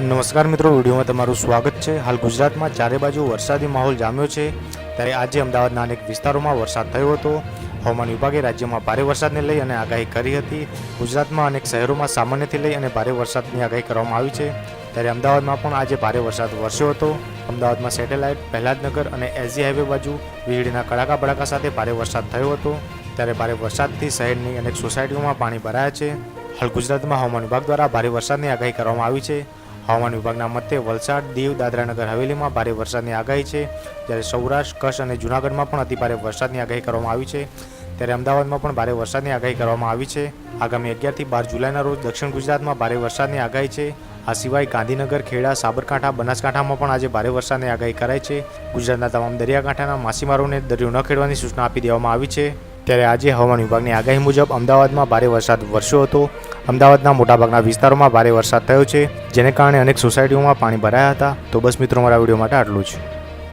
નમસ્કાર મિત્રો, વિડીયોમાં તમારું સ્વાગત છે। હાલ ગુજરાતમાં ચારે બાજુ વરસાદી માહોલ જામ્યો છે, ત્યારે આજે અમદાવાદના અનેક વિસ્તારોમાં વરસાદ થયો હતો। હવામાન વિભાગે રાજ્યમાં ભારે વરસાદને લઈ અને આગાહી કરી હતી। ગુજરાતમાં અનેક શહેરોમાં સામાન્યથી લઈ અને ભારે વરસાદની આગાહી કરવામાં આવી છે, ત્યારે અમદાવાદમાં પણ આજે ભારે વરસાદ વરસ્યો હતો। અમદાવાદમાં સેટેલાઇટ, પ્રહલાદનગર અને એસજી હાઈવે બાજુ વીજળીના કડાકા ભડાકા સાથે ભારે વરસાદ થયો હતો, ત્યારે ભારે વરસાદથી શહેરની અનેક સોસાયટીઓમાં પાણી ભરાયા છે। હાલ ગુજરાતમાં હવામાન વિભાગ દ્વારા ભારે વરસાદની આગાહી કરવામાં આવી છે। હવામાન વિભાગના મતે વલસાડ, દીવ, દાદરાનગર હવેલીમાં ભારે વરસાદની આગાહી છે, જ્યારે સૌરાષ્ટ્ર, કચ્છ અને જૂનાગઢમાં પણ અતિ ભારે વરસાદની આગાહી કરવામાં આવી છે, ત્યારે અમદાવાદમાં પણ ભારે વરસાદની આગાહી કરવામાં આવી છે। આગામી 11 થી 12 જુલાઈના રોજ દક્ષિણ ગુજરાતમાં ભારે વરસાદની આગાહી છે। આ સિવાય ગાંધીનગર, ખેડા, સાબરકાંઠા, બનાસકાંઠામાં પણ આજે ભારે વરસાદની આગાહી કરાઈ છે। ગુજરાતના તમામ દરિયાકાંઠાના માછીમારોને દરિયો ન ખેડવાની સૂચના આપી દેવામાં આવી છે। ત્યારે આજે હવામાન વિભાગની આગાહી મુજબ અમદાવાદમાં ભારે વરસાદ વરસ્યો હતો। અમદાવાદના મોટાભાગના વિસ્તારોમાં ભારે વરસાદ થયો છે, જેને કારણે અનેક સોસાયટીઓમાં પાણી ભરાયા હતા। તો બસ મિત્રો, મારા વિડીયો માટે આટલું જ।